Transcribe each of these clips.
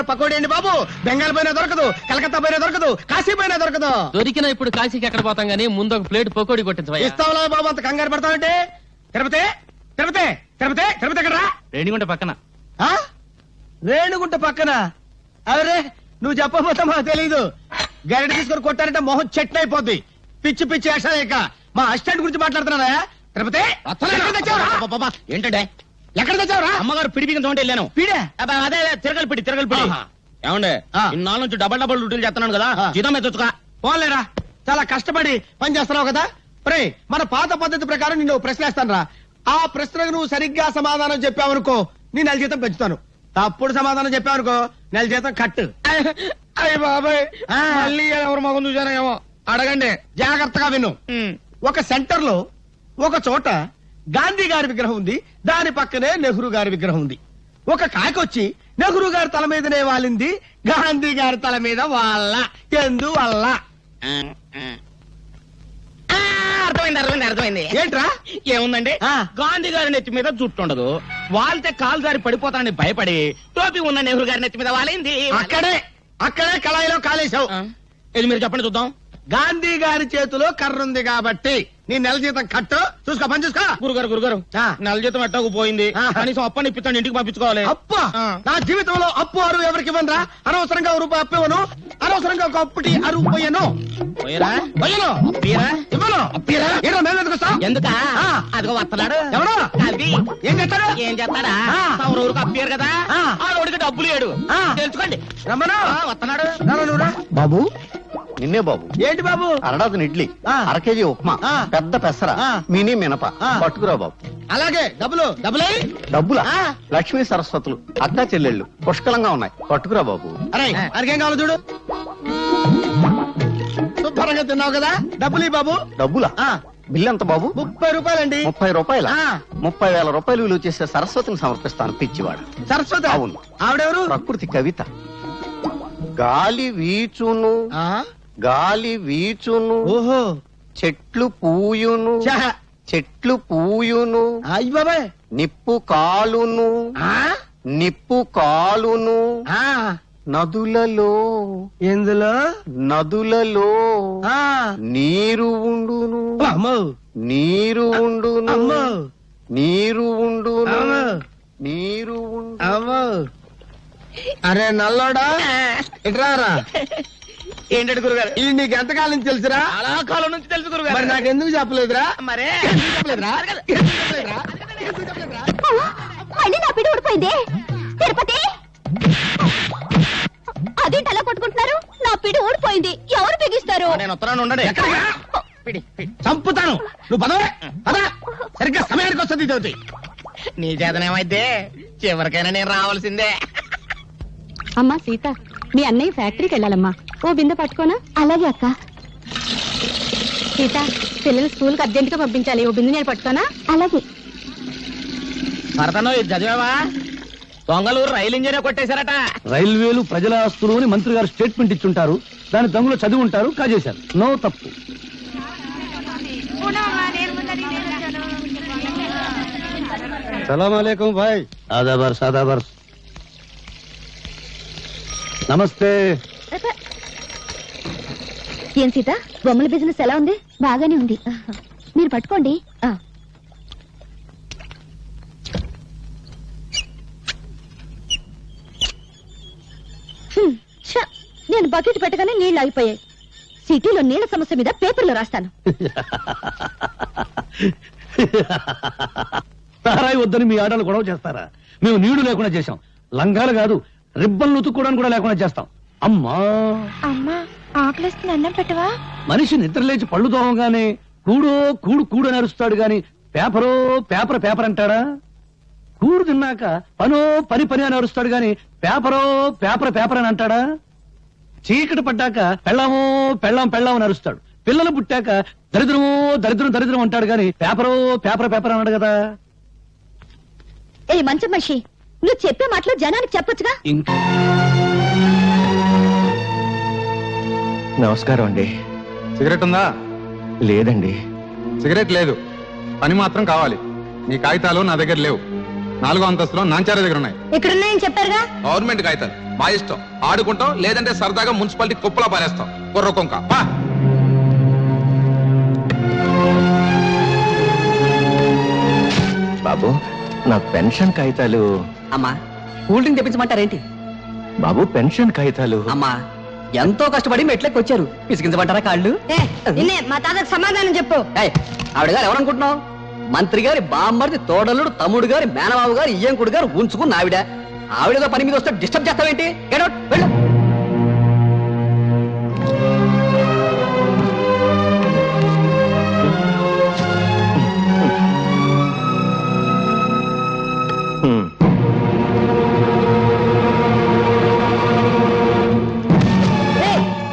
పకోడీ అండి బాబు. బెంగాల్ పోయినా దొరకదు, కలకత్తా పోయినా దొరకదు, కాశీ పోయినా దొరకదు. దొరికినా ఇప్పుడు కాశీకి ఎక్కడ పోతాం గానీ ముందు ఒక ప్లేట్ పకోడీ కొట్టించవయ్యా. ఇస్తావులా బాబు, అంత కంగారు పడతావంటే. తిరుపతి తిరుపతి తిరుపతి తిరుపతి ఎక్కడరా? రేణిగుంట పక్కన. రేణుగుంట పక్కన? అవరే నువ్వు చెప్పబోతా మాకు తెలీదు. గరిట తీసుకొని కొట్టారంటే మొహం చెట్టు అయిపోద్ది. పిచ్చి పిచ్చి వేషాలేక మా అసిస్టెంట్ గురించి మాట్లాడుతున్నారా? తిరుపతి ఏంటంటే ఎక్కడ తెచ్చావురా? అమ్మగారు పిడి బిగించ వెళ్ళాను. పీడే అదే తిరగలి పిడి ఏమండే ఇన్నాళ్ళ నుంచి డబల్ డ్యూటీలు చేస్తున్నాను కదా, జీతం ఎత్తుగా పోలేరా. చాలా కష్టపడి పని చేస్తున్నావు కదా. ప్రే మన పాత పద్ధతి ప్రకారం నిన్ను ప్రశ్న వేస్తాను రా. ఆ ప్రశ్నకు నువ్వు సరిగ్గా సమాధానం చెప్పావనుకో నీ నెల జీతం పెంచుతాను. తప్పుడు సమాధానం చెప్పావనుకో నెల జీతం కట్టు. అయ్య బాబాయ్ మళ్ళీ ఎవరు మగం చూసారో ఏమో. అడగండి, జాగ్రత్తగా విను. ఒక సెంటర్ లో ఒక చోట గాంధీ గారి విగ్రహం ఉంది, దాని పక్కనే నెహ్రూ గారి విగ్రహం ఉంది. ఒక కాకొచ్చి నెహ్రూ గారి తల మీదనే వాలింది, గాంధీ గారి తల మీద వాళ్ళ. ఎందువల్ల? అర్థమైంది. ఏంట్రా? ఏముందండి, గాంధీ గారి నెత్తి మీద జుట్టు ఉండదు, వాళ్తే కాలు జారి పడిపోతానని భయపడి టోపీ ఉన్న నెహ్రూ గారి నెత్తి మీద వాలింది. అక్కడే కళాయిలో కాలేశావు. ఇది మీరు చెప్పండి చూద్దాం. గాంధీ గారి చేతిలో కర్ర ఉంది కాబట్టి నీ నెల జీతం కట్టు. చూసుకో, పని చూసుకో. గురుగారు నెల జీతం ఎట్టకు పోయింది, కనీసం అప్పని ఇప్పిస్తాను, ఇంటికి పంపించుకోవాలి. అప్ప నా జీవితంలో అప్పు అరువు ఎవరికి ఇవ్వను రా. అనవసరంగా రూపాయి అప్పు ఇవ్వను, అనవసరంగా ఒక అప్పుటి అరువు పోయాను. ఎందుకా అదిగో వస్తున్నాడు. ఎవడో ఏం చేస్తాడు? ఏం చేస్తాడా? ఊరికి అప్పారు కదా, ఆ రోడ్డుకి డబ్బులు లేడు. తెలుసుకోండి. రమ్మను. వస్తున్నాడు బాబు. నిన్నే బాబు. ఏంటి బాబు? అరడాదిన ఇడ్లీ, అర కేజీ ఉప్మా, పెద్ద పెసర, మినీ మినప పట్టుకురా బాబు. అలాగే డబ్బులా? లక్ష్మీ సరస్వతులు అక్కా చెల్లెళ్ళు పుష్కలంగా ఉన్నాయి, పట్టుకురా బాబు. అరే అడిగేం కావాలి చూడు. శుభ్రంగా తిన్నావు కదా, డబ్బులు ఈ బాబు. డబ్బులా? బిల్లు ఎంత బాబు? 30 రూపాయలండి. 30 రూపాయల? 30,000 రూపాయలు విలువ చేసే సరస్వతిని సమర్పిస్తాను. పిచ్చివాడు. సరస్వతి? అవును. ఆవిడెవరు? ప్రకృతి కవిత. గాలి వీచును, గాలి వీచును, ఓహో, చెట్లు పూయును, చెట్లు పూయును, అయ్య బాబాయ్, నిప్పు కాలును, నిప్పు కాలును, నదులలో, ఎందులో? నదులలో నీరు ఉండును, నీరు ఉండును, నీరు ఉండును, నీరు ఉండు. అరే నల్లోడా, ఇట్రారా. ఏంటంటే గురుగారు, ఇది నీకు ఎంతకాలం నుంచి తెలుసురా? చాలా కాలం నుంచి తెలుసు గురుగారు. మరి నాకు ఎందుకు చెప్పలేదురా? మరే మళ్ళీ నా పిడి ఊడిపోయింది. తిరుపతి, అదేంటి అలా కొట్టుకుంటున్నారు? నా పిడి ఊడిపోయింది, ఎవరు బిగిస్తారు? నేను వస్తున్నాను, ఉండండి. చంపుతాను. నువ్వు పదవే పదా, సరిగ్గా సమయానికి వస్తుంది. ఇది నీ చేతనేమైతే చివరికైనా నేను రావాల్సిందే. అమ్మా సీత, మీ అన్నయ్య ఫ్యాక్టరీకి వెళ్ళాలమ్మా, ఓ బిందె పట్టుకోనా? అలాగే అక్క. సీత, పిల్లలు స్కూల్ కి అర్జెంట్ గా పంపించాలి, ఓ బిందె నేను పట్టుకోనా? అలాగే. భరతను ఇది చదివావా? దొంగలూరు రైలు ఇంజనే కొట్టేశారట. రైల్వేలు ప్రజల ఆస్తులు అని మంత్రి గారు స్టేట్మెంట్ ఇచ్చుంటారు, దాని దొంగలు చదివి ఉంటారు, కాజేశారు. నో తప్పు. సలాం అలైకుం భాయ్. ఆదాబర్స్ ఆదాబర్స్. నమస్తే. ఏం సీత, బొమ్మల బిజినెస్ ఎలా ఉంది? బాగానే ఉంది, మీరు పట్టుకోండి. నేను బకెట్ పెట్టగానే నీళ్లు ఆగిపోయాయి. సిటీలో నీళ్ల సమస్య మీద పేపర్లో రాస్తాను. సారాయి వద్దని మీ ఆటలు గొడవ చేస్తారా? మేము నీళ్లు లేకుండా చేశాం, లంగాలు కాదు రిబ్బన్లు ఉతుక్కోవడానికి కూడా లేకుండా చేస్తాం. అమ్మా అమ్మా, ఆకలిస్తుంది, అన్నం పెట్టవా? మనిషి నిద్ర లేచి పళ్ళు తోమగానే కూడో కూడు కూడు అని అరుస్తాడు గాని పేపరో పేపర్ పేపర్ అంటాడా? కూడు తిన్నాక పనో పని పని అని అరుస్తాడు గాని పేపరో పేపర్ పేపర్ అని అంటాడా? చీకటి పడ్డాక పెళ్ళామో పెళ్ళాం పెళ్ళాం అని అరుస్తాడు. పిల్లలు పుట్టాక దరిద్రమో దరిద్రం దరిద్రం అంటాడు గాని పేపరో పేపర్ పేపర్ అన్నాడు కదా. ఏ మంచి మనిషి, నువ్వు చెప్పే మాటలు జనానికి చెప్పొచ్చుగా. నమస్కారం అండి. సిగరెట్ ఉందా? లేదండి. సిగరెట్ లేదు, పని మాత్రం కావాలి. నీ కాగితాలు నా దగ్గర లేవు. 4వ అంతస్తులో నాంచార దగ్గర ఉన్నాయి. ఇక్కడున్నాయని చెప్పారుగా. గవర్నమెంట్ కాగితాలు. మా ఇష్టం ఆడుకుంటాం లేదంటే సరదాగా మున్సిపాలిటీ కుప్పలా పారేస్తాం కుర్ర కొంక పా. బాబు నా పెన్షన్ కాగితాలు. అమ్మా కూల్ డ్రింక్ తెప్పించమంటారేంటి? బాబు పెన్షన్ కాగితాలు. అమ్మా ఎంతో కష్టపడి మెట్లకి వచ్చారు, పిసికించమంటారా కాళ్ళు? నిన్నే మా తాతకు సమాధానం చెప్పు. ఏయ్, ఆవిడ గారు ఎవరనుకుంటున్నావు? మంత్రి గారి బామ్మర్ది తోడలుడు తమ్ముడు గారి మేనబాబు గారు ఇయ్యంకుడు గారు ఉంచుకున్న ఆవిడ. ఆవిడతో పని మీద వస్తే డిస్టర్బ్ చేస్తావేంటి? Get out, వెళ్ళు.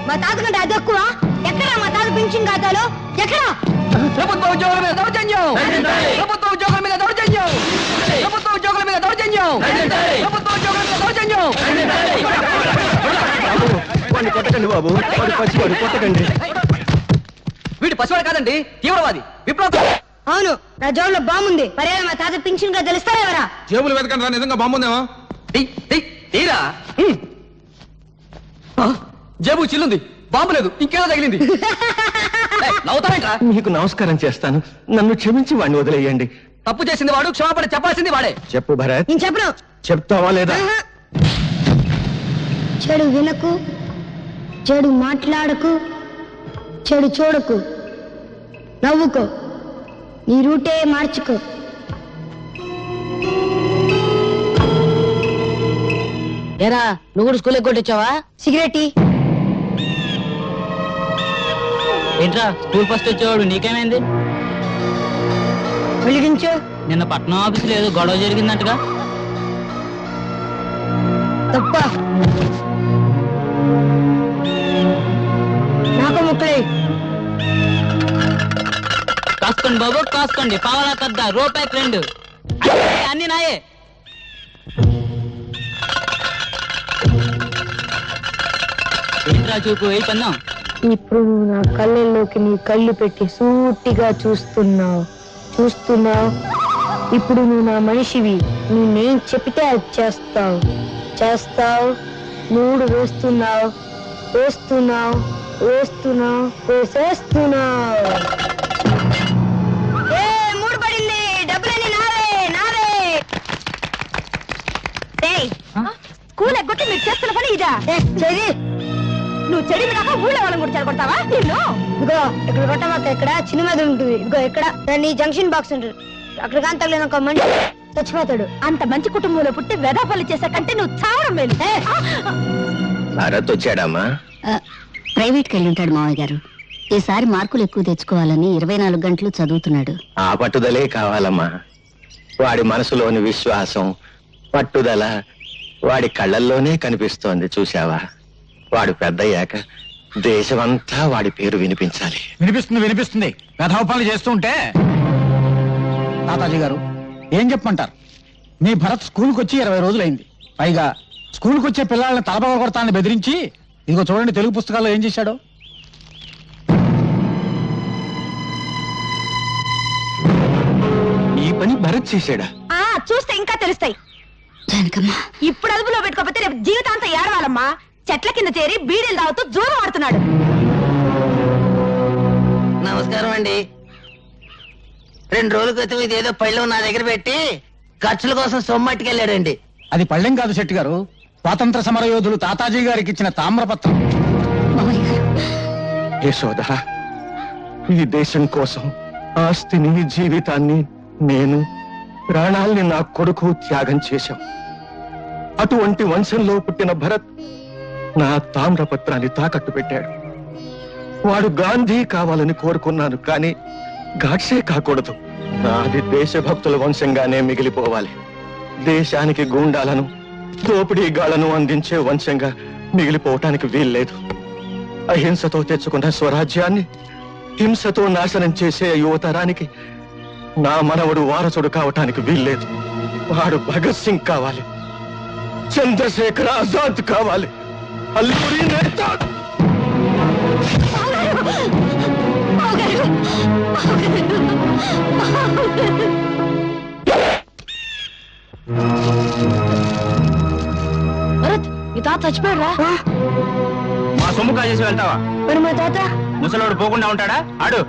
మా తాత కంటే అది ఎక్కువ. ఎక్కడ మా తాత పెన్షన్ ఖాతాలో ఎక్కడ? ప్రభుత్వ ఉద్యోగుల మీద దౌర్జన్యం! ప్రభుత్వ ఉద్యోగుల మీద దౌర్జన్యం! ప్రభుత్వ ఉద్యోగుల మీద దౌర్జన్యం! ప్రభుత్వ ఉద్యోగుల మీద దౌర్జన్యం! వాడిని కొట్టకండి బాబు, వాడు పసివాడు, కొట్టకండి. వీడు పసివాడు కాదండి, తీవ్రవాది, విప్లవ. అవును, నా జోబులో బాగుంది. మరేనా మా తాత పెన్షన్ ఖాతాలు ఇస్తారా ఎవరా? జేబులు వెతకండి రా, నిజంగా బాగుందేమో. తీరా జేబు చిల్లుంది, బాంబు లేదు, ఇంకేదో తగిలింది. నవ్వుతావేంట్రా? మీకు నమస్కారం చేస్తాను, నన్ను క్షమించి వాడిని వదిలేయండి. తప్పు చేసింది వాడు, క్షమాపణ చెప్పాల్సింది వాడే. చెప్పు భరత్, నేను చెప్పను. చెప్తావా లేదా? చెడు వినకు, చెడు మాట్లాడకు, చెడు చూడకు, నవ్వుకో, నీ రూటే మార్చుకో. ఏరా నువ్వు కూడా స్కూల్ ఎగ్గొట్టొచ్చావా? సిగరెట్ ఇ. ఏంట్రా స్కూల్ ఫస్ట్ వచ్చేవాడు నీకేమైంది? వెలిగించు. నిన్న పట్నం ఆఫీసులో ఏదో గొడవ జరిగిందంటగా? తప్ప నాకు ముక్కలే. కాసుకోండి బాబు కాసుకోండి, పావలా కద్ద రూపాయికి 2 అన్ని నాయే. ఏంట్రా చూపు ఏ పన్నాం? ఇప్పుడు నువ్వు నా కళ్ళల్లోకి నీ కళ్ళు పెట్టి సూటిగా చూస్తున్నావు. ఇప్పుడు నువ్వు నా మనిషివి. నేనేం చెప్తే అది చేస్తావు. 3 వేస్తున్నావు. వేసేస్తున్నావు. 3 పడింది. డబ్బులన్నీ నావే. స్కూల్ ఎగ్గొట్టి మీరు చేస్తున్న పని ఇదా? చెడి, నువ్వు చెడి కాక ఊళ్ళో వాళ్ళని కూడా చెడగొడతావా? నిన్ను ఇదిగో ఇక్కడ కొట్టమాక, ఇక్కడ చిన్న మీద ఉంటుంది. ఇదిగో ఇక్కడ నీ జంక్షన్ బాక్స్ ఉంటుంది. అక్కడ కానీ తగిలిన ఒక మనిషి చచ్చిపోతాడు. అంత మంచి కుటుంబంలో పుట్టి వెధపల్లి చేసే కంటే నువ్వు చావడం మేలు. భరత్ వచ్చాడమ్మా? ప్రైవేట్కి వెళ్ళి ఉంటాడు మావయ్య గారు. ఈసారి మార్కులు ఎక్కువ తెచ్చుకోవాలని 24 గంటలు చదువుతున్నాడు. ఆ పట్టుదలే కావాలమ్మా. వాడి మనసులోని విశ్వాసం, పట్టుదల వాడి కళ్ళల్లోనే కనిపిస్తోంది. చూశావా? వాడు పెద్దయ్యాక దేశమంతా వాడి పేరు వినిపించాలి. వినిపిస్తుంది. వెధవపాలు చేస్తుంటే. తాతాజీ గారు ఏం చెప్పమంటారు? మీ భరత్ స్కూల్కి వచ్చి 20 రోజులైంది. పైగా స్కూల్కి వచ్చే పిల్లల్ని తలపగ కొడతానని బెదిరించి, ఇదిగో చూడండి తెలుగు పుస్తకాల్లో ఏం చేశాడో. ఈ పని భరత్ చేశాడా? చూస్తే ఇంకా తెలుస్తాయి. జానకమ్మా, ఇప్పుడు అదుపులో పెట్టుకోకపోతే రేపు జీవితాంతం ఏడవాలమ్మా. చెట్ల కింద చేరి బీడీలు తాగుతూ జూదం ఆడుతున్నాడు. నమస్కారం అండి. 2 రోజుల క్రితం ఇదేదో పళ్ళు నా దగ్గర పెట్టి ఖర్చుల కోసం సొమ్మట్టుకెళ్ళాడండి. అది పళ్ళెం కాదు శెట్టి గారు, స్వాతంత్ర సమర యోధులు తాతాజీ గారికి ఇచ్చిన తామ్రపత్రం. యశోద, ఈ దేశం కోసం ఆస్తిని, జీవితాన్ని, నేను ప్రాణాల్ని నా కొడుకు త్యాగం చేశాం. అటువంటి వంశంలో పుట్టిన భరత్ నా తామ్రపత్రాన్ని తాకట్టు పెట్టాడు. వాడు గాంధీ కావాలని కోరుకున్నాను, కానీ గాడ్సే కాకూడదు. నాది దేశభక్తుల వంశంగానే మిగిలిపోవాలి. దేశానికి గూండాలను, దోపిడీగాళ్లను అందించే వంశంగా మిగిలిపోవటానికి వీల్లేదు. అహింసతో తెచ్చుకున్న స్వరాజ్యాన్ని హింసతో నాశనం చేసే యువతరానికి నా మనవడు వారసుడు కావటానికి వీల్లేదు. వాడు భగత్ సింగ్ కావాలి, చంద్రశేఖర్ ఆజాద్ కావాలి, అల్లూరి నేతాజ్. భరత్, ఈ తాత చచ్చిపోయారా? మా సొమ్ము కాజేసి వెళ్తావా? మరి మా తాత ముసలోడు పోకుండా ఉంటాడా? ఆడు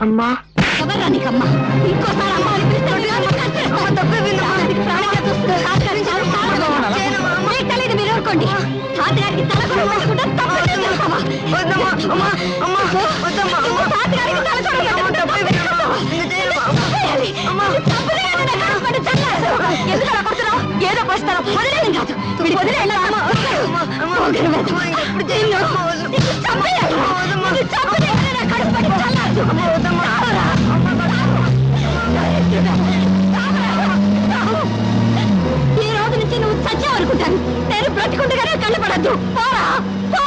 అమ్మా ఎవరా నీకమ్మా? ఇంకోసారి అమ్మ అని పిలిస్తే తెలియదు. మీరు ఊరుకోండి. తాతగారికి తల కూడా పెట్టకుండా తప్పకుండా చేస్తావా? తాతగారికి తల కూడా ఎందుకు అలా కొడుతున్నావు? ఏదో పోస్తారా? వదిలేని కాదు వీడికి వదిలేనా? ఈ రోజు నుంచి నువ్వు చచ్చావనుకుంటాను. నేను బ్రతికుండగానే కళ్ళపడద్దు. పోరా పో.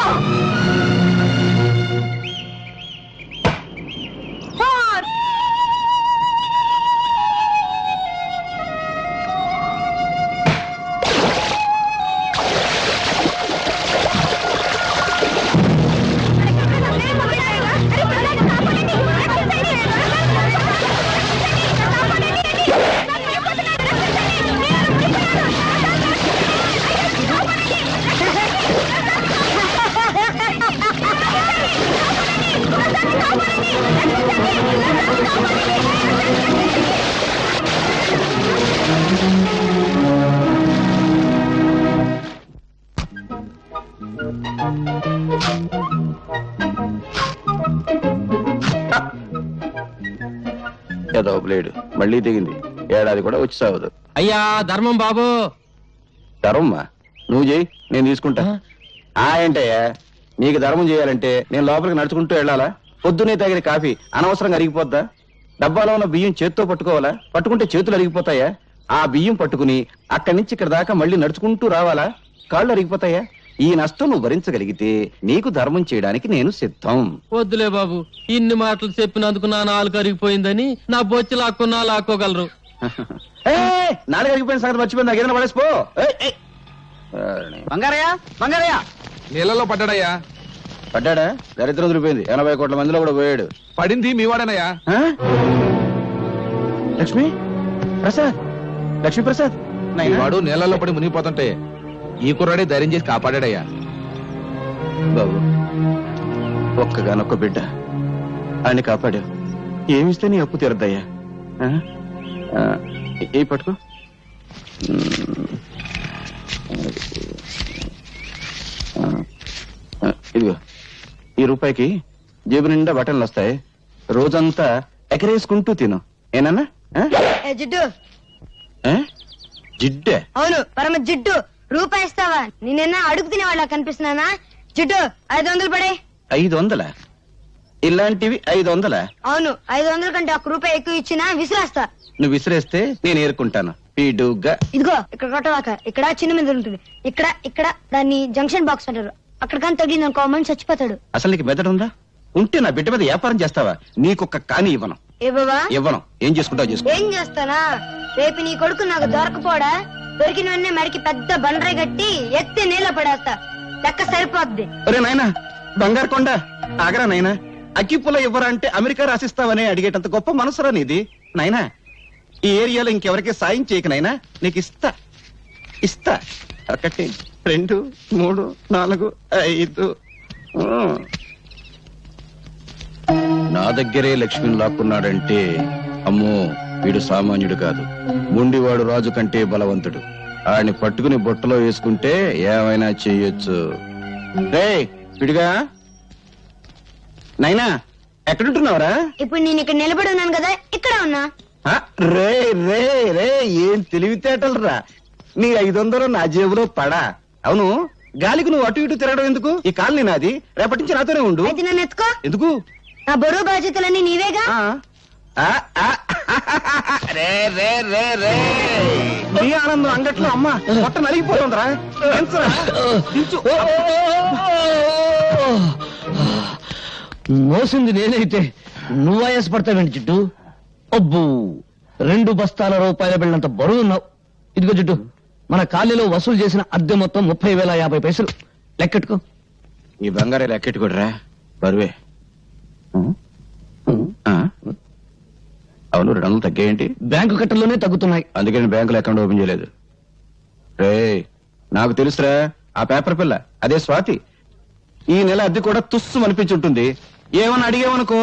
ఏదో బ్లేడ్ మళ్ళీ దిగింది. ఏడాది కూడా వచ్చి సాగదు. అయ్యా ధర్మం బాబు. ధర్మమ్మా నువ్వు చేయి, నేను తీసుకుంటా. ఏంటయ్యా నీకు ధర్మం చేయాలంటే నేను లోపలికి నడుచుకుంటూ వెళ్ళాలా? పొద్దునే తాగిన కాఫీ అనవసరంగా అరిగిపోద్దా? డబ్బాలో ఉన్న బియ్యం చేత్తో పట్టుకోవాలా? పట్టుకుంటే చేతులు అరిగిపోతాయా? ఆ బియ్యం పట్టుకుని అక్కడి నుంచి ఇక్కడ దాకా మళ్ళీ నడుచుకుంటూ రావాలా? కాళ్ళు అరిగిపోతాయా? ఈ నష్టం నువ్వు భరించగలిగితే నీకు ధర్మం చేయడానికి నేను సిద్ధం. వద్దులే బాబు, ఇన్ని మాటలు చెప్పినందుకు నా నాలుగు అరిగిపోయిందని నా బొచ్చి లాక్కున్నా లాక్కోగలరు. నాలుగు అరిగిపోయిన సంగతి మర్చిపోయింది. నాకు ఏదైనా పడేసిపో. బంగారయ్య బంగారయ్య నీళ్ళలో పడ్డాడయ్యా. పడ్డాడా? దరిద్రం వదిలిపోయింది. 80 కోట్ల మందిలో కూడా పోయాడు. పడింది మీ వాడేనయ్యా. లక్ష్మి ప్రసాద్, లక్ష్మీ ప్రసాద్ వాడు నీళ్ళలో పడి మునిగిపోతుంటే ఈ కుర్రాడే ధైర్యం చేసి కాపాడాడయ్యా. బాబు ఒక్కగానొక్క బిడ్డ ఆయన్ని కాపాడావు. ఏమిస్తే నీ అప్పు తీరద్దయ్యా. ఏ పట్టుకో. ఇదిగో ఈ రూపాయికి జేబు నిండా బట్టలు వస్తాయి. రోజంతా ఎకరేసుకుంటూ తిను. ఏనన్నా? జిడ్డు జిడ్డే? అవును, పరమ జిడ్డు. రూపాయి ఇస్తావా? నేనైనా అడుగు తినే వాళ్ళ కనిపిస్తున్నానా? జిడ్డు 500 పడే. 500? ఇలాంటివి 500? అవును, 500 కంటే 1 రూపాయి ఎక్కువ ఇచ్చినా విసిరేస్తా. నువ్వు విసిరేస్తే నేను ఏరుకుంటాను. పీడుగా ఇదిగో ఇక్కడ కొట్టవాక. ఇక్కడ చిన్న మీద ఉంటుంది. ఇక్కడ ఇక్కడ దాన్ని జంక్షన్ బాక్స్ అంటారు. అక్కడ కానీ తగిలింది అనుకో మనిషి చచ్చిపోతాడు. అసలు నీకు మెదడు ఉందా? ఉంటే నా బిడ్డ మీద వ్యాపారం చేస్తావా? నీకొక్క కాని ఇవ్వను. ఇవ్వవా? ఇవ్వను. ఏం చేసుకుంటావు చేసుకో. ఏం చేస్తానా? రేపు నీ కొడుకు నాకు దొరకపోడా? దొరికిన వెంటనే మడికి పెద్ద బండరాయి కట్టి ఎత్తి నీళ్ళ పడేస్తా. లెక్క సరిపోద్ది. ఒరే నాయనా, బంగారు కొండ ఆగరా నాయనా. అక్కిపుల్ల ఇవ్వరా అంటే అమెరికా రాసిస్తావని అడిగేటంత గొప్ప మనసురా నీది నాయనా. ఈ ఏరియాలో ఇంకెవరికి సాయం చేయక నాయనా. నీకు ఇస్తా ఇస్తా. 1 2 3 4 5. నా దగ్గరే లక్ష్మిని లాక్కున్నాడంటే అమ్మో వీడు సామాన్యుడు కాదు. గుండివాడు రాజు కంటే బలవంతుడు. ఆడిని పట్టుకుని బొట్టలో వేసుకుంటే ఏమైనా చెయ్యొచ్చు. రే విడిగా నైనా, ఎక్కడుంటున్నావురా? ఇప్పుడు నేను ఇక్కడ నిలబడి ఉన్నాను కదా, ఇక్కడ ఉన్నా. రే రే రే ఏం తెలివితేటలు రా. నీ 500 నా జేబులో పడా. అవును, గాలికి నువ్వు అటు ఇటు తిరగడం ఎందుకు? ఈ కాలనీ నాది. రేపటి నుంచి నాతోనే ఉండు. అయితే నన్ను ఎత్తుకో. ఎందుకు? నా బరువు బాధ్యతలన్నీ నీవేగా. రే రే రే రే నీ ఆనందం అంగట్లో అమ్మ పొట్ట నలిగిపోతుందిరా. మోసింది నేనైతే నువ్వు ఆయాస పడతావేంటి జిడ్డు? అబ్బో 2 బస్తాల రూపాయల బిళ్ళంత బరువు ఉన్నావు. ఇదిగో జిడ్డు, మన కాలనీలో వసూలు చేసిన అద్దె మొత్తం 30,050 లెక్కెట్టుకో. ఈ బంగారు లెక్కెట్టుకోడరా బరువే. అవును 200 తగ్గాయేంటి? బ్యాంకు కట్టల్లోనే తగ్గుతున్నాయి. అందుకే నేను బ్యాంకులో అకౌంట్ ఓపెన్ చేయలేదు. రే నాకు తెలుసురా, ఆ పేపర్ పిల్ల అదే స్వాతి ఈ నెల అద్దె కూడా తుస్సు అనిపించుంటుంది. ఏమని అడిగేవనుకో,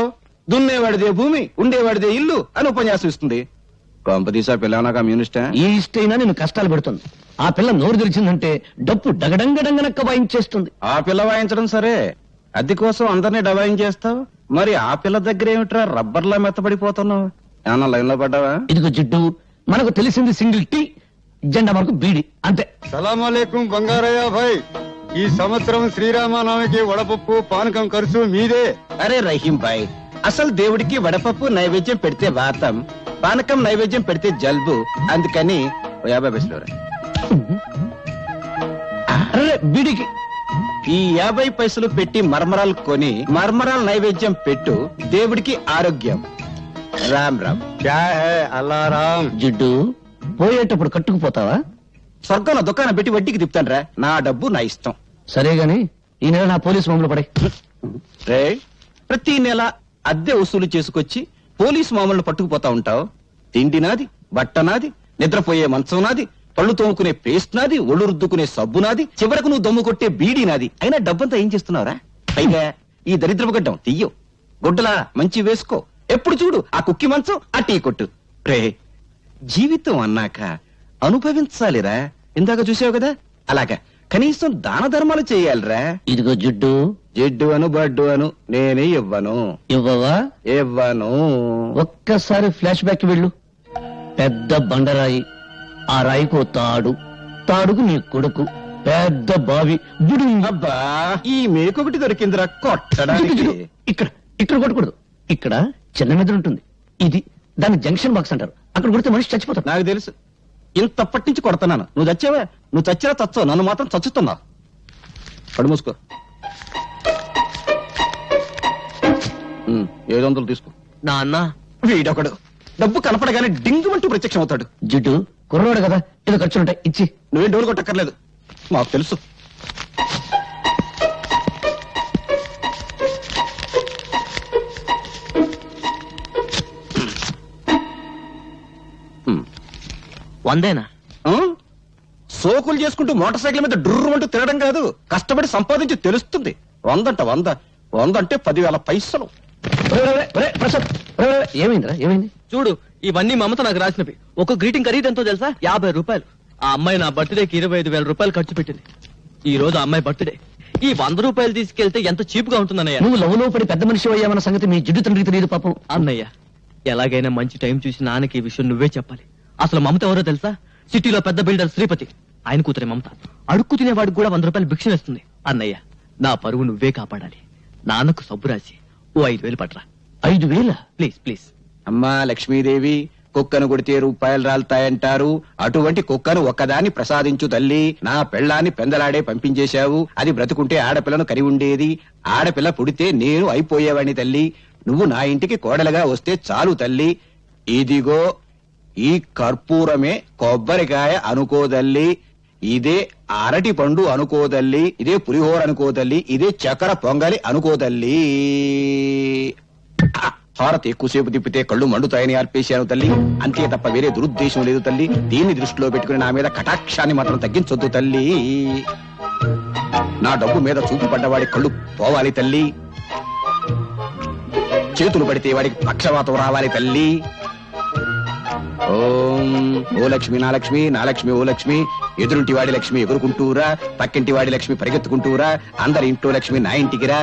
దున్నేవాడిదే భూమి ఉండేవాడిదే ఇల్లు అని ఉపన్యాసం ఇస్తుంది. కొంపదీసా పిల్ల నా కమ్యూనిస్టా? ఈ ఇష్టైనా నేను కష్టాలు పెడుతుంది. ఆ పిల్ల నోరు తెరిచిందంటే డప్పు డగడంగడంగనక్క వాయించేస్తుంది. ఆ పిల్ల వాయించడం సరే, అద్దె కోసం అందరినీ డబాయించేస్తావు. మరి ఆ పిల్ల దగ్గర ఏమిట్రా రబ్బర్లా మెత్తబడిపోతున్నావు? ఏమన్నా లైన్ లో పడ్డావా? ఇదిగో జిడ్డు, మనకు తెలిసింది సింగిల్ టీ, జెండా వరకు బీడి, అంతే. సలాంలేకం బంగారయ్య భాయ్, ఈ సంవత్సరం శ్రీరామనవమికి వడపప్పు పానకం ఖర్చు మీదే. అరే రహీం భాయ్, అసలు దేవుడికి వడపప్పు నైవేద్యం పెడితే వాతం, పానకం నైవేద్యం పెడితే జల్బు. అందుకని 50 పైసలు రా. అరే బీడికి ఈ 50 పైసలు పెట్టి మర్మరాలు కొని మర్మరాల నైవేద్యం పెట్టు, దేవుడికి ఆరోగ్యం. రామ్ రామ్. క్యా హై అల్లారాం. జిడ్డు, పోయేటప్పుడు కట్టుకుపోతావా? స్వర్గంలో దుకాణం పెట్టి వడ్డీకి తిప్పుతాను రా. నా డబ్బు నా ఇష్టం. సరే గాని ఈ నెల నా పోలీసు మామూలు పడే. రే ప్రతి నెల అద్దె వసూలు చేసుకొచ్చి పోలీసు మామూలు పట్టుకుపోతా ఉంటావు. తిండి నాది, బట్ట నాది, నిద్రపోయే మంచం నాది, పళ్ళు తోముకునే పేస్ట్ నాది, ఒళ్ళు రుద్దుకునే సబ్బు నాది, చివరకు నువ్వు దమ్ము కొట్టే బీడీ నాది. అయినా డబ్బంతా ఏం చేస్తున్నావురా? పైగా ఈ దరిద్రపు గడ్డం తీయో, గుడ్డలా మంచి వేసుకో. ఎప్పుడు చూడు ఆ కుక్కి మంచం, ఆ టీ కొట్టు. రే జీవితం అన్నాక అనుభవించాలిరా. ఇందాక చూసావు కదా, అలాగా కనీసం దాన ధర్మాలు చేయాలిరా. ఇదిగో జిడ్డు, జిడ్డు అను బడ్డు అను నేనే ఇవ్వను. ఇవ్వవా? ఇవ్వను. ఒక్కసారి ఫ్లాష్ బ్యాక్ వెళ్ళు. పెద్ద బండరాయి, ఆ రాయికో తాడు, తాడుకు నీ కొడుకు, పెద్ద బావి, బుడి. అబ్బా ఈ మేకొకటి దొరికిందిరా కొట్టడానికి. ఇక్కడ ఇక్కడ కొట్టకూడదు. ఇక్కడ చిన్న మెదడు ఉంటుంది. ఇది దాన్ని జంక్షన్ బాక్స్ అంటారు. అక్కడ కొడితే మనిషి చచ్చిపోతాడు. నాకు తెలుసు, ఇంతప్పటి నుంచి కొడుతున్నాను. నువ్వు చచ్చావా? నువ్వు చచ్చినా చచ్చావు, నన్ను మాత్రం చచ్చుతున్నావు. కడు మూసుకో. 700 తీసుకో. నాన్న వీడొకడు డబ్బు కనపడగానే డింగుమంటూ ప్రత్యక్షం అవుతాడు. జిడ్డు కుర్రోడు కదా, ఏదో ఖర్చులుంటాయి, ఇచ్చి. నువ్వే డోలు కొట్టక్కర్లేదు, మాకు తెలుసు. వందేనా? సోకులు చేసుకుంటూ మోటార్ సైకిల్ మీద డుర్రు అంటూ తిరగడం కాదు, కష్టపడి సంపాదించి తెలుస్తుంది. 100 అంటే 10,000 పైసలు. ప్రసాద్, ఏమైందిరా? ఏమైంది? చూడు, ఇవన్నీ మమత నాకు రాసినవి. ఒక గ్రీటింగ్ ఖరీదు ఎంతో తెలుసా? 50 రూపాయలు. ఆ అమ్మాయి నా బర్త్డేకి 25,000 రూపాయలు ఖర్చు పెట్టింది. ఈ రోజు ఆ అమ్మాయి బర్త్డే. ఈ 100 రూపాయలు తీసుకెళ్తే ఎంత చీప్ గా ఉంటుందన్నయ్య. నువ్వు లవ్లో పడి పెద్ద మనిషి అయ్యామన్న సంగతి మీ జిడ్డు తండ్రికి తెలియదు పాపం. అన్నయ్య, ఎలాగైనా మంచి టైం చూసి నాన్నకి ఈ విషయం నువ్వే చెప్పాలి. అసలు మమత ఎవరో తెలుసా? సిటీలో పెద్ద బిల్డర్ శ్రీపతి, ఆయన కూతురే మమత. అడుక్కు తినేవాడికి కూడా 100 రూపాయలు భిక్ష వేస్తుంది. అన్నయ్య, నా పరువు నువ్వే కాపాడాలి. నాన్నకు సబ్బు రాసి ఓ 5,000 పట్రా. 5,000? Please please. అమ్మా లక్ష్మీదేవి, కుక్కను కొడితే రూపాయలు రాలుతాయంటారు. అటువంటి కుక్కను ఒక్కదాన్ని ప్రసాదించు తల్లి. నా పెళ్ళాన్ని పెందలాడే పంపించేశావు. అది బ్రతుకుంటే ఆడపిల్లను కరి ఉండేది. ఆడపిల్ల పుడితే నేను అయిపోయేవాడిని తల్లి. నువ్వు నా ఇంటికి కోడలుగా వస్తే చాలు తల్లి. ఇదిగో ఈ కర్పూరమే కొబ్బరికాయ అనుకోదల్లి, ఇదే అరటి పండు అనుకోదల్లి, ఇదే పులిహోర అనుకోదల్లి, ఇదే చక్కెర పొంగలి అనుకోదల్లి. హారతి ఎక్కువసేపు తిప్పితే కళ్ళు మండుతాయని అర్పేశాను తల్లి. అంతే తప్ప వేరే దురుద్దేశం లేదు తల్లి. దీన్ని దృష్టిలో పెట్టుకుని నా మీద కటాక్షాన్ని మాత్రం తగ్గించొద్దు తల్లి. నా డబ్బు మీద చూపు పడ్డవాడి కళ్ళు పోవాలి తల్లి. చేతులు పడితే వాడికి పక్షవాతం రావాలి తల్లి. ఓం ఓ లక్ష్మి నా లక్ష్మి, నా లక్ష్మి ఓ లక్ష్మి. ఎదురుంటి వాడి లక్ష్మి ఎగురుకుంటూరా, పక్కింటి వాడి లక్ష్మి పరిగెత్తుకుంటూరా, అందరి ఇంట్లో లక్ష్మి నా ఇంటికి రా.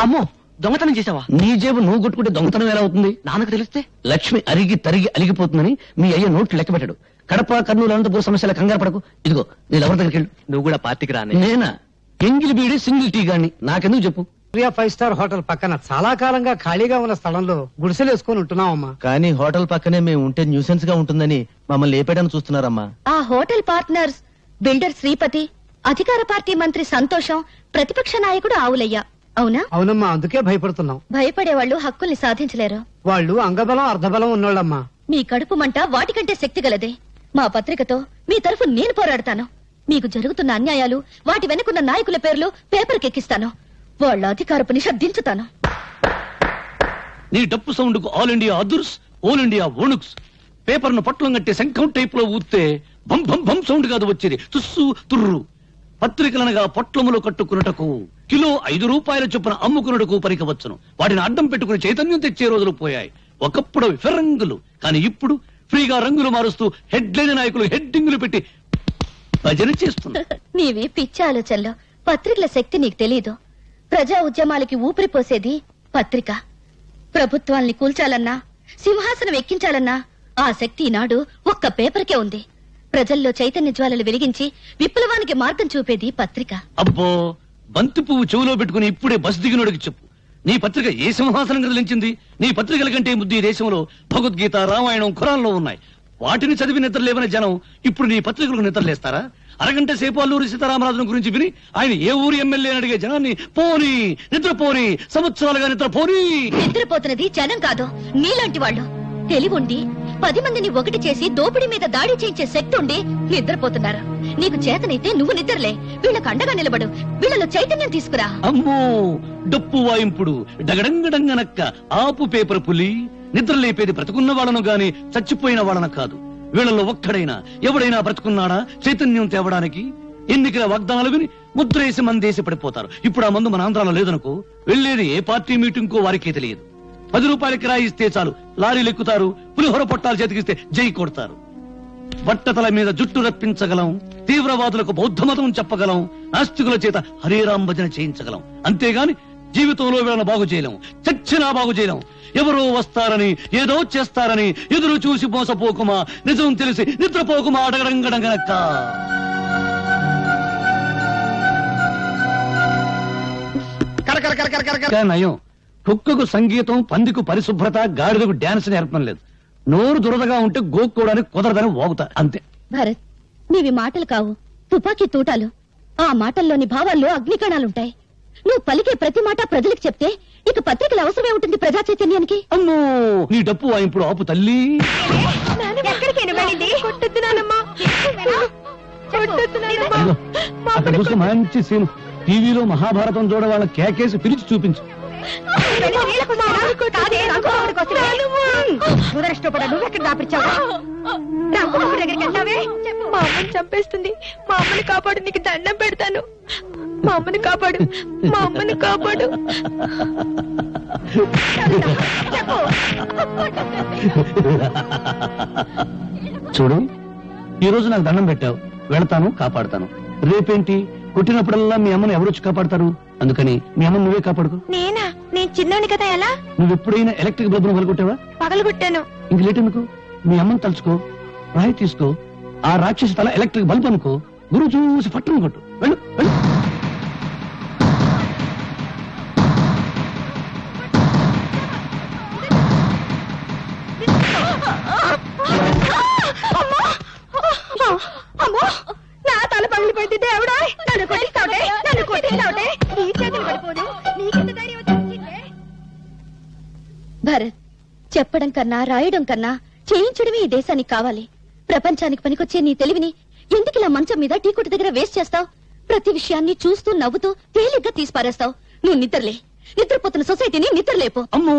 అమ్మో, దొంగతనం చేసావా? నీ జేబు నువ్వు కొట్టుకుంటే దొంగతనం ఎలా అవుతుంది? నాన్నకు తెలిస్తే లక్ష్మి అరిగి తరిగి అలిగిపోతుందని మీ అయ్య నోట్లు లెక్క పెట్టాడు. కడప, కర్నూలు, అనంతపురం సమస్యల కంగారు పడకు. ఇదిగో నీ ఎవరి దగ్గరికి వెళ్ళు. నువ్వు కూడా పార్టీకి రానే. నేనా? ఎంగిలి బీడి సింగిల్ టీ గాని నాకెందుకు చెప్పు. 5 స్టార్ హోటల్ పక్కన చాలా కాలంగా ఖాళీగా ఉన్న స్థలంలో గుడిసెలు వేసుకుని ఉంటున్నామమ్మా. కానీ హోటల్ పక్కనే మేము ఉంటే న్యూసెన్స్ గా ఉంటుందని మమ్మల్ని లేపేయడానికి చూస్తున్నారమ్మా. ఆ హోటల్ పార్ట్నర్స్ బిల్డర్ శ్రీపతి, అధికార పార్టీ మంత్రి సంతోషం, ప్రతిపక్ష నాయకుడు ఆవులయ్య. అవునా? అవునమ్మా, అందుకే భయపడుతున్నాం. భయపడేవాళ్ళు హక్కుల్ని సాధించలేరు. వాళ్ళు అంగబలం అర్ధబలం ఉన్నోళ్ళమ్మా. మీ కడుపు మంట వాటికంటే శక్తి గలదే. మా పత్రికతో మీ తరఫు నేను పోరాడతాను. మీకు జరుగుతున్న అన్యాయాలు, వాటి వెనుకున్న నాయకుల పేర్లు పేపర్కెక్కిస్తాను. వాళ్ళ అధికారపు నిష దించుతాను. నీ డప్పు సౌండ్ కు ఆల్ ఇండియా అదుర్స్, ఆల్ ఇండియా వణుక్స్. పేపర్ ను పట్లం కట్టి శంఖం టైప్ లో ఊస్తే భం భం భం సౌండ్ కాదు వచ్చేది, తుస్సు తుర్రు. పత్రికలనగా పొట్లములు కట్టుకున్నటకు కిలో 5 రూపాయల చొప్పున అమ్ముకున్నటకు పరికవచ్చును. వాటిని అడ్డం పెట్టుకుని చైతన్యం తెచ్చే రోజులు పోయాయి. ఒకప్పుడు అవి ఫిరంగులు, కానీ ఇప్పుడు ఫ్రీగా రంగులు మారుస్తూ హెడ్లైన్ నాయకులు హెడ్డింగులు పెట్టి భజన చేస్తున్నారు. నీవి పిచ్చి ఆలోచనలో. పత్రికల శక్తి నీకు తెలీదు. ప్రజా ఉద్యమాలకి ఊపిరిపోసేది పత్రిక. ప్రభుత్వాల్ని కూల్చాలన్నా, సింహాసనం ఎక్కించాలన్నా ఆ శక్తి ఈనాడు ఒక్క పేపర్కే ఉంది. ప్రజల్లో చైతన్య జ్వాలలు వెలిగించి విప్లవానికి మార్గం చూపేది పత్రిక. అబ్బో, బంతి పువ్వు చెవులో పెట్టుకుని ఇప్పుడే బస్ దిగినోడికి చెప్పు, నీ పత్రిక ఏ సింహాసనం కదిలించింది? నీ పత్రికల కంటే ముద్దు ఈ దేశంలో భగవద్గీత, రామాయణం, ఖురాన్లో ఉన్నాయి. వాటిని చదివి నిద్రలేవని జనం ఇప్పుడు నీ పత్రికలకు నిద్రలేస్తారా? అరగంట సేపు అల్లూరి సీతారామరాజును గురించి విని ఆయన ఏ ఊరి ఎమ్మెల్యే అని అడిగే జనాన్ని పోనీ నిద్రపోని, సంవత్సరాలుగా నిద్రపోని. నిద్రపోతున్నది జనం కాదు, నీలాంటి వాళ్ళు. తెలివుండి 10 మందిని ఒకటి చేసి దోపిడీ మీద దాడి చేయించే శక్తి ఉండి నిద్రపోతున్నారు. నీకు చేతనైతే నువ్వు నిద్రలే, వీళ్ళకు అండగా నిలబడు, వీళ్ళలో చైతన్యం తీసుకురా. అమ్మో, డప్పు వాయింపుడు డగడంగడంగనక్క ఆపు పేపర్ పులి. నిద్ర లేపేది బ్రతుకున్న వాళ్ళను గాని చచ్చిపోయిన వాళ్ళను కాదు. వీళ్ళలో ఒక్కడైనా ఎవడైనా బ్రతుకున్నాడా చైతన్యం తేవడానికి? ఎన్నికల వాగ్దానాలు విని ముద్రేసి మందేసి పడిపోతారు. ఇప్పుడు ఆ మందు మన ఆంధ్రాలో లేదనుకో, వెళ్లేది ఏ పార్టీ మీటింగ్ కో వారికే తెలియదు. 10 రూపాయల కిరాయి ఇస్తే చాలు లారీలు ఎక్కుతారు, పులిహోర పొట్టాలు చేతికిస్తే జై కొడతారు. బట్టతల మీద జుట్టు రప్పించగలం, తీవ్రవాదులకు బౌద్ధ మతం చెప్పగలం, నాస్తికుల చేత హరేరాం భజన చేయించగలం. అంతేగాని జీవితంలో వీళ్ళను బాగు చేయలేం, చచ్చినా బాగు చేయలేం. ఎవరో వస్తారని, ఏదో చేస్తారని ఎదురు చూసి మోసపోకుమా, నిజం తెలిసి నిద్రపోకుమా అడగడంగడంగనక్క. నయం, కుక్కకు సంగీతం, పందికు పరిశుభ్రత, గాడిదకు డాన్స్ నేర్పడం లేదు. నోరు దురదగా ఉంటే గోక్కోవడానికి కుదరదని వాగుతా అంతే. భరత్, నీవి మాటలు కావు, తుపాకీ తూటాలు. ఆ మాటల్లోని భావాల్లో అగ్నికణాలుంటాయి. నువ్వు పలికే ప్రతి మాట ప్రజలకు చెప్తే ఇక పత్రికల అవసరమే ఉంటుంది ప్రజా చైతన్యానికి. అమ్మో, నీ డప్పు వాయింపుడు ఆపు తల్లి. అక్కడ చూస్తే మంచి సీన్. టీవీలో మహాభారతం చూడ వాళ్ళ కేకేసి పిలిచి చూపించు. మా అమ్మని చంపేస్తుంది. మా అమ్మని కాపాడు, నీకు దండం పెడతాను. మా అమ్మని కాపాడు, మా అమ్మని కాపాడు. చూడు, ఈ రోజు నాకు దండం పెట్టావు, వెళతాను, కాపాడతాను. రేపేంటి, కొట్టినప్పుడల్లా మీ అమ్మని ఎవరొచ్చి కాపాడతారు? అందుకని మీ అమ్మని నువ్వే కాపాడుకో. నేనా? నేను చిన్నోని కదా. ఎలా? నువ్వు ఎప్పుడైనా ఎలక్ట్రిక్ బల్బును పగలగొట్టావా? పగలగొట్టాను. ఇంక లేట్ ఎందుకు? మీ అమ్మని తలుచుకో, రాయి తీసుకో, ఆ రాక్షసి తల ఎలక్ట్రిక్ బల్బ్ అనుకో, గురువు చూసి పట్టును కొట్టు. వెళ్ళు వెళ్ళు. అమ్మో, నా తల పగిలిపోయింది. దేవుడా, నన్ను కొట్టిస్తావుటే, నన్ను కొట్టిస్తావుటే. నీ చేతులు పడిపోదు, నీకెంత ధైర్యం వచ్చిందే? భరత్, చెప్పడం కన్నా రాయడం కన్నా చేయించడమే ఈ దేశానికి కావాలి. ప్రపంచానికి పనికొచ్చే నీ తెలివిని ఎందుకు ఇలా మంచం మీద టీ కొట్టు దగ్గర వేస్ట్ చేస్తావు? ప్రతి విషయాన్ని చూస్తూ నవ్వుతూ తేలిగ్గా తీసిపారేస్తావు. నువ్వు నిద్రలే, నిద్రపోతున్న సొసైటీని నిద్రలేపు. అమ్మో,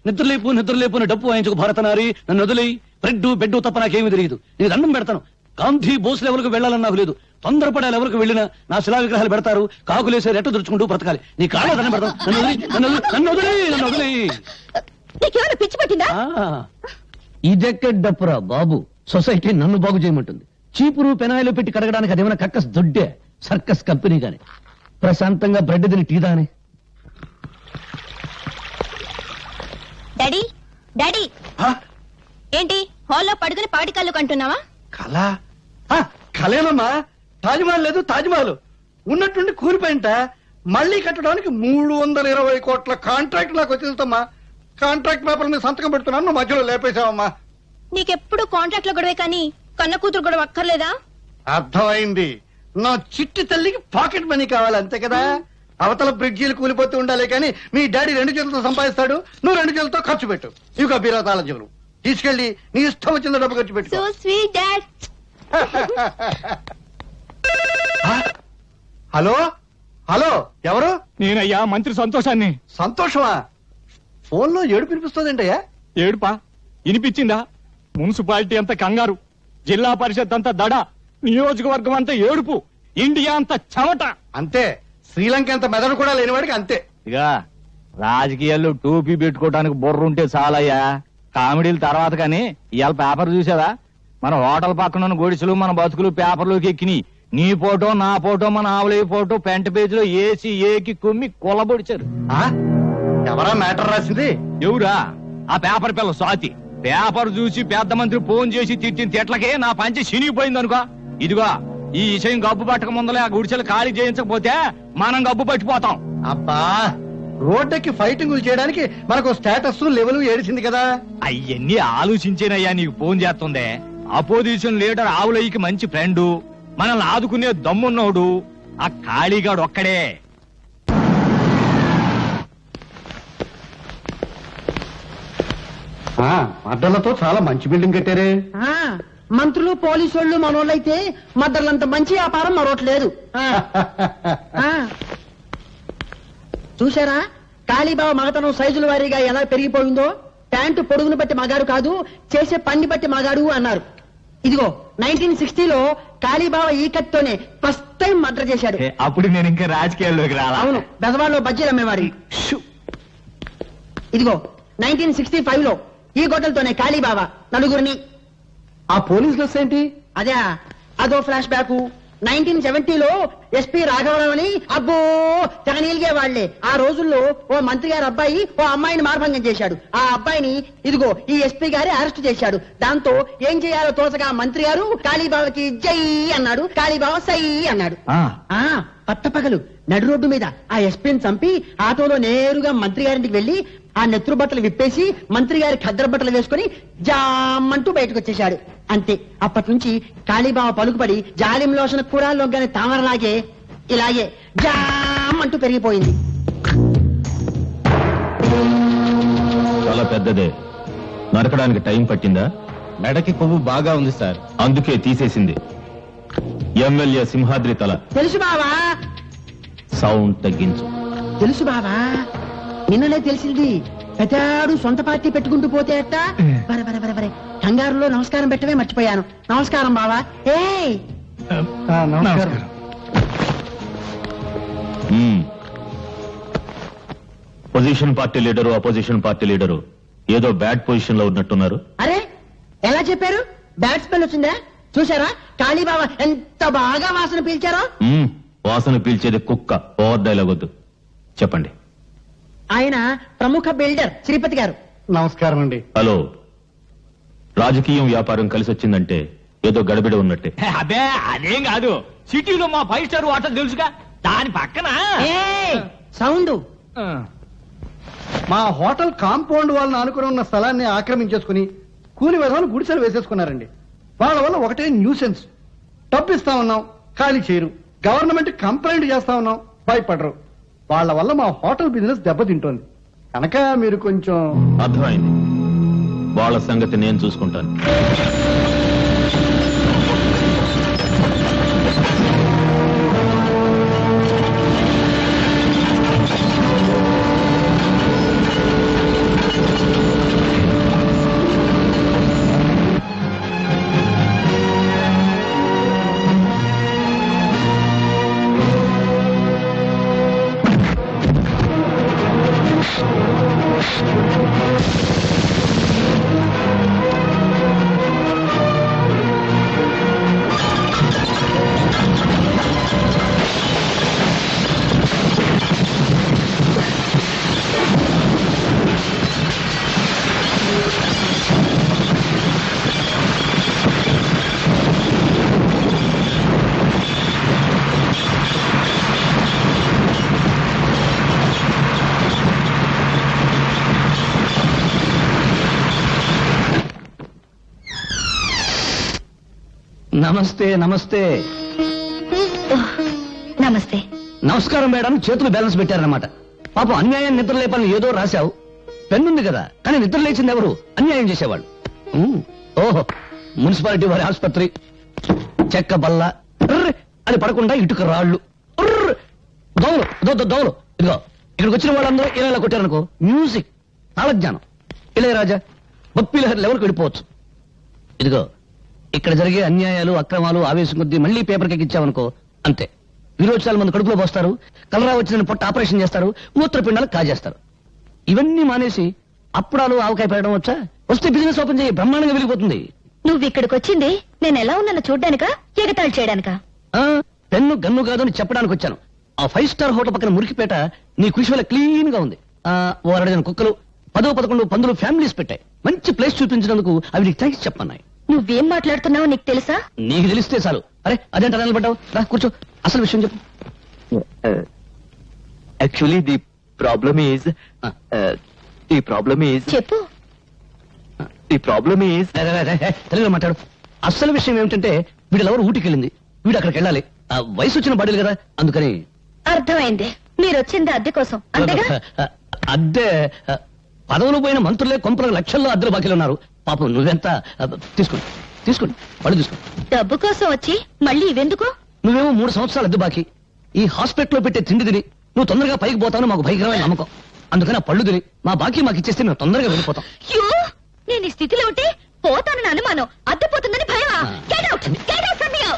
నిద్రలేపు నిద్రలేపు అని డప్పు వాయించుకు భారతనారి. నన్ను వదిలి బ్రెడ్ బెడ్ తప్ప నాకేమీ తెలియదు. నేను దండం పెడతాను. గాంధీ బోస్ లెవెల్కు వెళ్ళాలని నాకు లేదు. తొందరపడే లెవెల్కు వెళ్ళినా నా శిలా విగ్రహాలు పెడతారు, కాకులేసే రెట్టు దురుచుకుంటూ బ్రతకాలి. నీ కాళ్ళ దండం పెడతాను. నన్ను వదిలి, నన్ను వదిలి, నన్ను వదిలి, నన్ను వదిలి. నీకేమైనా పిచ్చి పట్టిందా? ఇదెక్కడ డప్పురా బాబు, సొసైటీ నన్ను బాగు చేయమంటుంది. చీపురు పెనాయిలు పెట్టి కడగడానికి అదేమైనా కక్కస్ దొడ్డే సర్కస్ కంపెనీ గాని. ప్రశాంతంగా బ్రెడ్ తిని టీ దాని. డాడీ, డాడీ, ఏంటి హాల్లో పడుకుని పాటి కళ్ళు కంటున్నావా? కళ కళేనమ్మా. తాజ్మహల్ లేదు, తాజ్మహల్ ఉన్నట్టుండి కూలిపోయింట. మళ్ళీ కట్టడానికి 320 కోట్ల కాంట్రాక్ట్ నాకు వచ్చేస్తమ్మా. కాంట్రాక్ట్ పేపర్ మీద సంతకం పెడుతున్నాను, నువ్వు మధ్యలో లేపేశావమ్మా. నీకెప్పుడు కాంట్రాక్ట్ లో గొడవే కానీ కన్న కూతురు గొడవ అక్కర్లేదా? అర్థమైంది. నా చిట్టి తల్లికి పాకెట్ మనీ కావాలి అంతే కదా. అవతల బ్రిడ్జీలు కూలిపోతూ ఉండాలి కానీ మీ డాడీ 2 చేతులతో సంపాదిస్తాడు, నువ్వు 2 చేతులతో ఖర్చు పెట్టు. ఇక బీరా తాళం చెవులు తీసుకెళ్లి నీ ఇష్టం వచ్చిన డబ్బు ఖర్చు పెట్టు. So sweet dad. Hello hello, ఎవరు? నేనయ్యా మంత్రి సంతోషాన్ని. సంతోషమా? ఫోన్ లో ఏడుపు వినిపిస్తుందంటయ్యా. ఏడుపా వినిపించిందా? మున్సిపాలిటీ అంతా కంగారు, జిల్లా పరిషత్ అంతా దడ, నియోజకవర్గం అంతా ఏడుపు, ఇండియా అంతా చెమట. అంతే, శ్రీలంక అంత మెదడు కూడా లేనివాడికి అంతే. ఇక రాజకీయాల్లో టోపీ పెట్టుకోవడానికి బుర్రుంటే చాలయ్యా, కామెడీల తర్వాత. కానీ ఇవాళ పేపర్ చూసావా? మన హోటల్ పక్కన ఉన్న గొడిసెలు మన బతుకులు పేపర్లోకి ఎక్కినాయి. నీ ఫోటో నా ఫోటో మన ఆవులయ్య ఫోటో ఫ్రంట్ పేజ్ లో ఏసి ఏకి కుమ్మి కొల్లబొడిచారు. ఎవరా మ్యాటర్ రాసింది? ఎవరా? ఆ పేపర్ పిల్ల స్వాతి. పేపర్ చూసి పెద్ద మంత్రి ఫోన్ చేసి తిట్టిన తిట్లకే నా పంచి చినిగిపోయింది అనుకో. ఇదిగో ఈ విషయం గబ్బు పట్టక ముందలే ఆ గుడిసెలు ఖాళీ చేయించకపోతే మనం గబ్బు పట్టిపోతాం. అబ్బా, రోడ్డుకి ఫైటింగులు చేయడానికి మనకు స్టేటస్ లెవెల్ ఏడిసింది కదా. అయ్యన్ని ఆలోచించేనయ్యా నీకు ఫోన్ చేస్తుందే. అపోజిషన్ లీడర్ ఆవులయ్యకి మంచి ఫ్రెండు, మనల్ని ఆదుకునే దమ్మున్నోడు ఆ ఖాళీగాడు ఒక్కడే. అడ్డలతో చాలా మంచి బిల్డింగ్ కట్టారే. మంత్రులు పోలీసు వాళ్ళు మనోళ్ళైతే మద్దర్లంత మంచి వ్యాపారం మరొకట్లేదు. చూసారా కాళీబాబు మగతనం సైజుల వారీగా ఎలా పెరిగిపోయిందో? ప్యాంటు పొడుగును బట్టి మగాడు కాదు, చేసే పని బట్టి మగాడు అన్నారు. ఇదిగో 1960లో కాళీబాబా ఈ కత్తోనే ఫస్ట్ టైం మర్డర్ చేశాడు. అప్పుడు నేను ఇంకా రాజకీయాల్లోకి రాలా. అవును, బెజవాడలో బజ్జీలు అమ్మేవాడి. ఇదిగో 1965లో ఈ గొడ్డలతోనే కాళీబాబా నలుగురిని. ఆ పోలీస్ డ్రెస్ ఏంటి? అదే, అదో ఫ్లాష్ బ్యాక్. 1970లో ఎస్పీ రాఘవరావు అని అబ్బో తెగనీలిగే వాళ్లే. ఆ రోజుల్లో ఓ మంత్రి గారి అబ్బాయి ఓ అమ్మాయిని మార్భంగం చేశాడు. ఆ అబ్బాయిని ఇదిగో ఈ ఎస్పీ గారి అరెస్ట్ చేశాడు. దాంతో ఏం చేయాలో తోచగా మంత్రి గారు కాళీబాబాకి జై అన్నాడు, కాళీబాబా సై అన్నాడు. పట్టపగలు నడు రోడ్డు మీద ఆ ఎస్పీని చంపి ఆటోలో నేరుగా మంత్రి గారింటికి వెళ్లి ఆ నెత్తురు బట్టలు విప్పేసి మంత్రి గారి ఖద్దర బట్టలు వేసుకుని జామంటూ బయటకు వచ్చేశాడు. అంతే, అప్పటి నుంచి కాళీబాబా పలుకుపడి జాలిం లోషణ కూరాల్లోగానే తామరలాగే ఇలాగే జామ్ అంటూ పెరిగిపోయింది. చాలా పెద్దదే. నరకడానికి టైం పట్టిందా? మెడకి కొవ్వు బాగా ఉంది సార్, అందుకే తీసేసింది. ఎమ్మెల్యే సింహాద్రి తల. తెలుసు బావా. సౌండ్ తగ్గించు. తెలుసు బావా, నిన్ననే తెలిసింది. పెద్దాడు సొంత పార్టీ పెట్టుకుంటూ పోతే అట్ట. బరే బరే బరే బరే, కంగారులో నమస్కారం పెట్టవే మర్చిపోయాను. నమస్కారం బావా. ఏ నమస్కారం. Position party leader opposition party leader ఏదో బ్యాడ్ పొజిషన్ లో ఉన్నట్టున్నారు. అరే ఎలా చెప్పారు? బ్యాట్ స్మెల్ వచ్చిందా? చూసారా కాళీబాబా ఎంత బాగా వాసన పీల్చారో? వాసన పీల్చేది కుక్క. ఓవర్ డైలాగ్ వద్దు, చెప్పండి. ఆయన ప్రముఖ బిల్డర్ శ్రీపతి గారు. నమస్కారం అండి. హలో, రాజకీయం వ్యాపారం కలిసి వచ్చిందంటే ఏదో గడబిడ ఉన్నట్టే. అదే అదేం కాదు, సిటీలో మా 5 స్టార్ హోటల్ తెలుసుగా, దాని పక్కన సౌండ్. మా హోటల్ కాంపౌండ్ వాళ్ళని ఆనుకుని ఉన్న స్థలాన్ని ఆక్రమించేసుకుని కూలి విధాలు గుడిసెలు వేసేసుకున్నారండి. వాళ్ళ వల్ల ఒకటే న్యూసెన్స్. డబ్బు ఇస్తా ఉన్నాం, ఖాళీ చేయరు. గవర్నమెంట్ కంప్లైంట్ చేస్తా ఉన్నాం, భయపడరు. వాళ్ళ వల్ల మా హోటల్ బిజినెస్ దెబ్బతింటోంది. కనుక మీరు కొంచెం. అర్థమైంది, వాళ్ళ సంగతి నేను చూసుకుంటాను. నమస్తే నమస్తే. నమస్తే. నమస్కారం మేడం, చేతులు బ్యాలెన్స్ పెట్టారన్నమాట. పాపం అన్యాయం నిద్ర లేపని ఏదో రాశావు. పెన్నుంది కదా, కానీ నిద్ర లేచింది ఎవరు? అన్యాయం చేసేవాళ్ళు. ఓహో, మున్సిపాలిటీ వారి ఆసుపత్రి, చెక్క బల్ల ఉర్ర్ అని పడకుండా ఇటుక రాళ్ళు ఉర్ర్, దోమలు దోమలు. ఇదిగో ఇక్కడికి వచ్చిన వాళ్ళందరూ ఇలా కొట్టారనుకో, మ్యూజిక్, తాళజ్ఞానం, ఇళయరాజా, బప్పి లహరి లెవెల్కి వెళ్ళిపోవచ్చు. ఇదిగో ఇక్కడ జరిగే అన్యాయాలు, అక్రమాలు ఆవేశం కొద్దీ మళ్ళీ పేపర్కి ఎక్కించావనుకో, అంతే. విరోచనాలు మంది కడుపులో పోస్తారు, కలరా వచ్చిన పొట్ట ఆపరేషన్ చేస్తారు, మూత్రపిండాలు కాజేస్తారు. ఇవన్నీ మానేసి అప్పుడాలు ఆవకాయ పెట్టడం వచ్చా? వస్తే బిజినెస్ ఓపెన్ చేయి, బ్రహ్మాండంగా వెలిగిపోతుంది. నువ్వు ఇక్కడికి వచ్చింది నేను ఎలా ఉన్నానో చూడ్డానికా, ఎగతాళి చేయడానికా? పెన్ను గన్ను కాదు అని చెప్పడానికి వచ్చాను. ఆ 5 స్టార్ హోటల్ పక్కన మురికిపేట నీ కృషి వల్ల క్లీన్ గా ఉంది. ఓ 2 కుక్కలు, 10-11 పందులు ఫ్యామిలీస్ పెట్టాయి. మంచి ప్లేస్ చూపించినందుకు అవి నీకు థ్యాంక్స్ చెప్పన్నాయి. నువ్వేం మాట్లాడుతున్నావో నీకు తెలుసా? నీకు తెలిస్తే చాలు. అరే అదేంట నిలబడ్డావు, రా కూర్చో, అసలు విషయం చెప్పు. యాక్చువల్లీ ది ప్రాబ్లమ్ ఈజ్ చెప్పు. తెలుగులో మాట్లాడు. అసలు విషయం ఏమిటంటే వీళ్ళెవరు ఊటికి వెళ్ళింది, వీడు అక్కడికి వెళ్ళాలి. వయసు వచ్చిన బాడీలు కదా, అందుకని. అర్థమైంది, మీరొచ్చింది అద్దె కోసం అంతేగా? అద్దె పదవులు పోయిన మంత్రులే కొంపలకు లక్షల్లో అద్దెలు బాకీలు ఉన్నారు. పాపం నువ్వెంత? తీసుకోండి పళ్ళు తీసుకోండి. డబ్బు కోసం వచ్చి మళ్ళీ ఇవెందుకు? నువ్వేమో 3 సంవత్సరాలు అద్దె బాకీ. ఈ హాస్పిటల్లో పెట్టే తిండి తిని నువ్వు తొందరగా పైకి పోతావు మాకు భయంకరమైన నమ్మకం. అందుకని ఆ పళ్ళు తిని మా బాకీ మాకు ఇచ్చేస్తే మేము తొందరగా వెళ్ళిపోతాం. అయ్యో, నేను ఈ స్థితిలో ఉంటే పోతానని అనుమానం, అద్దెపోతుందని భయమా? Get out! Get out from here!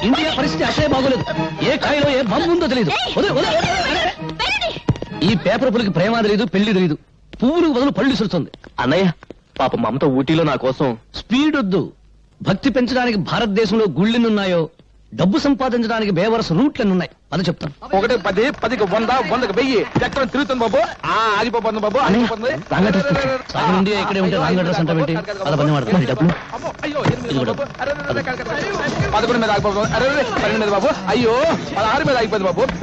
India పరిస్థితి అసలే బాగోలేదు. ఏ కాయలో ఏ బాంబు ఉందో తెలియదు. ఈ పేపర్ పులికి ప్రేమ తెలియదు, పెళ్లి తెలియదు. పువ్వులకు బదులు పళ్ళు విసురుతుంది. అన్నయ్య, పాప మమత ఊటీలో నా కోసం. స్పీడ్ వద్దు. భక్తి పెంచడానికి భారతదేశంలో గుళ్ళెన్నున్నాయో, డబ్బు సంపాదించడానికి బేవరస రూట్లెన్నున్నాయి. అది చెప్తాను. 1 10 10కి 100 100కి 1000 చక్రం తిరుగుతుంది బాబు. ఆగిపోతుంది బాబు, ఆగిపోతుంది. సగం ఇండియా ఇక్కడే ఉంటే రాంగ్ అడ్రస్ అంటే అలా పని వాడతాను. డబ్బులు అమ్మో, అయ్యో 8 బాబు. 11 మీద ఆగిపోతుంది. 12 మీద బాబు. అయ్యో 16 మీద ఆగిపోతుంది బాబు.